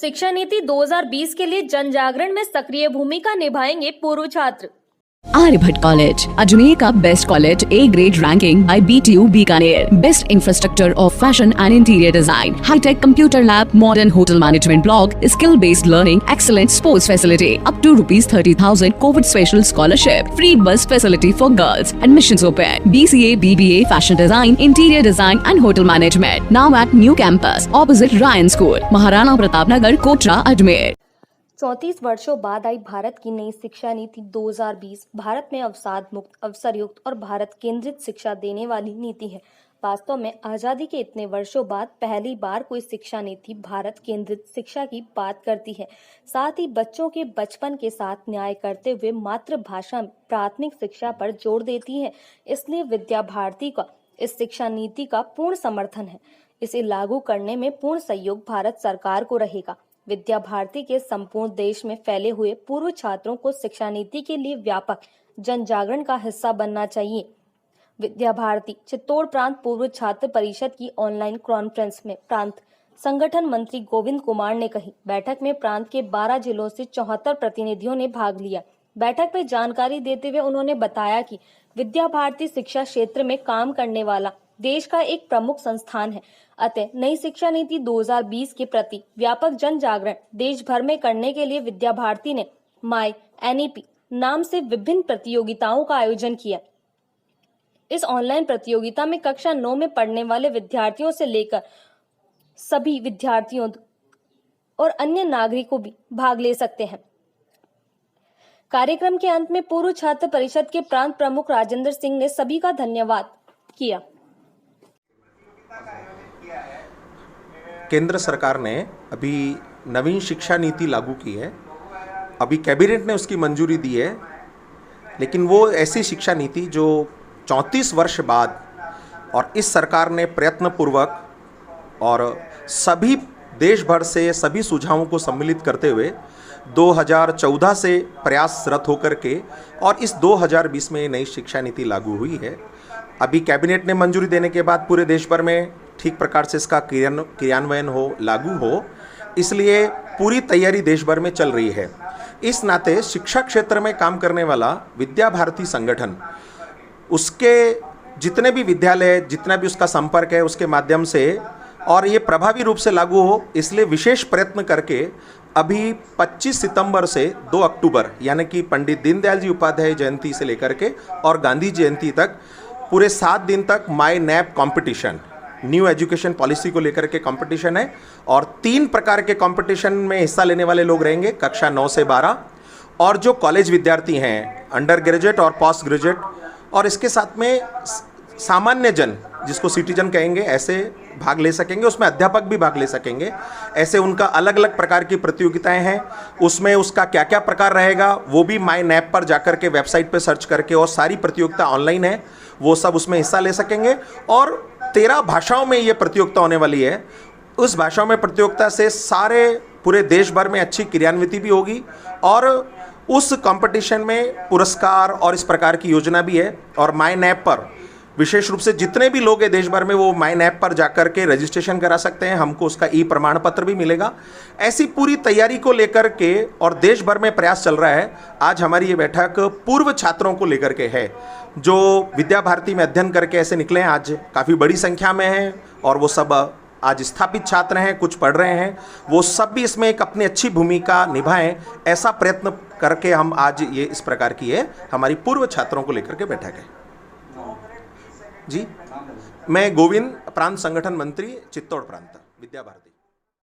शिक्षा नीति 2020 के लिए जन जागरण में सक्रिय भूमिका निभाएंगे पूर्व छात्र। आर्यभट्ट कॉलेज, अजमेर का best college, A grade ranking by BTU Bikaner, best infrastructure of fashion and interior design, hi tech computer lab, modern hotel management block, skill based learning, excellent sports facility, up to ₹30,000 covid special scholarship, free bus facility for girls, admissions open, BCA, BBA, fashion design, interior design and hotel management, now at new campus opposite Ryan school, Maharana Pratap Nagar, Kotra, Ajmer. 34 वर्षों बाद आई भारत की नई शिक्षा नीति 2020 भारत में अवसाद मुक्त, अवसर युक्त और भारत केंद्रित शिक्षा देने वाली नीति है। वास्तव में आज़ादी के इतने वर्षों बाद पहली बार कोई शिक्षा नीति भारत केंद्रित शिक्षा की बात करती है। साथ ही बच्चों के बचपन के साथ न्याय करते हुए मातृभाषा में प्राथमिक शिक्षा पर जोर देती है। इसलिए विद्या भारती का इस शिक्षा नीति का पूर्ण समर्थन है। इसे लागू करने में पूर्ण सहयोग भारत सरकार को रहेगा। विद्या भारती के संपूर्ण देश में फैले हुए पूर्व छात्रों को शिक्षा नीति के लिए व्यापक जन जागरण का हिस्सा बनना चाहिए। विद्या भारती चित्तौड़ प्रांत पूर्व छात्र परिषद की ऑनलाइन कॉन्फ्रेंस में प्रांत संगठन मंत्री गोविंद कुमार ने कही। बैठक में प्रांत के 12 जिलों से 74 प्रतिनिधियों ने भाग लिया। बैठक में जानकारी देते हुए उन्होंने बताया कि विद्या भारती शिक्षा क्षेत्र में काम करने वाला देश का एक प्रमुख संस्थान है। अतः नई शिक्षा नीति 2020 के प्रति व्यापक जन जागरण देश भर में करने के लिए विद्या भारती ने माई NEP नाम से विभिन्न प्रतियोगिताओं का आयोजन किया। इस ऑनलाइन प्रतियोगिता में कक्षा 9 में पढ़ने वाले विद्यार्थियों से लेकर सभी विद्यार्थियों और अन्य नागरिकों भी भाग ले सकते हैं। कार्यक्रम के अंत में पूर्व छात्र परिषद के प्रांत प्रमुख राजेंद्र सिंह ने सभी का धन्यवाद किया। केंद्र सरकार ने अभी नवीन शिक्षा नीति लागू की है। अभी कैबिनेट ने उसकी मंजूरी दी है, लेकिन वो ऐसी शिक्षा नीति जो 34 वर्ष बाद और इस सरकार ने प्रयत्नपूर्वक और सभी देश भर से सभी सुझावों को सम्मिलित करते हुए 2014 से प्रयासरत होकर के और इस 2020 में नई शिक्षा नीति लागू हुई है। अभी कैबिनेट ने मंजूरी देने के बाद पूरे देश भर में ठीक प्रकार से इसका क्रियान्वयन हो, लागू हो, इसलिए पूरी तैयारी देश भर में चल रही है। इस नाते शिक्षा क्षेत्र में काम करने वाला विद्या भारती संगठन, उसके जितने भी विद्यालय, जितना भी उसका संपर्क है, उसके माध्यम से और ये प्रभावी रूप से लागू हो, इसलिए विशेष प्रयत्न करके अभी 25 सितंबर से 2 अक्टूबर यानी कि पंडित दीनदयाल जी उपाध्याय जयंती से लेकर के और गांधी जयंती तक पूरे 7 दिन तक माई NEP competition, new education policy को लेकर के कंपटीशन है और 3 प्रकार के कंपटीशन में हिस्सा लेने वाले लोग रहेंगे, कक्षा 9 से 12 और जो कॉलेज विद्यार्थी हैं, अंडर ग्रेजुएट और पोस्ट ग्रेजुएट, और इसके साथ में सामान्य जन जिसको सिटीजन कहेंगे, ऐसे भाग ले सकेंगे। उसमें अध्यापक भी भाग ले सकेंगे। ऐसे उनका अलग अलग प्रकार की प्रतियोगिताएं हैं। उसमें उसका क्या क्या प्रकार रहेगा वो भी माई NEP पर जाकर के वेबसाइट पर सर्च करके, और सारी प्रतियोगिता ऑनलाइन है, वो सब उसमें हिस्सा ले सकेंगे। और 13 भाषाओं में ये प्रतियोगिता होने वाली है। उस भाषाओं में प्रतियोगिता से सारे पूरे देश भर में अच्छी क्रियान्विति भी होगी और उस कंपटीशन में पुरस्कार और इस प्रकार की योजना भी है। और माई NEP पर विशेष रूप से जितने भी लोग हैं देश भर में, वो माई NEP पर जाकर के रजिस्ट्रेशन करा सकते हैं। हमको उसका प्रमाण पत्र भी मिलेगा। ऐसी पूरी तैयारी को लेकर के और देश भर में प्रयास चल रहा है। आज हमारी ये बैठक पूर्व छात्रों को लेकर के है जो विद्या भारती में अध्ययन करके ऐसे निकले हैं। आज काफ़ी बड़ी संख्या में हैं और वो सब आज स्थापित छात्र हैं, कुछ पढ़ रहे हैं। वो सब भी इसमें एक अपनी अच्छी भूमिका निभाएं, ऐसा प्रयत्न करके हम आज ये इस प्रकार की है हमारी पूर्व छात्रों को लेकर के बैठक है। जी, मैं गोविंद, प्रांत संगठन मंत्री, चित्तौड़ प्रांत, विद्या भारती।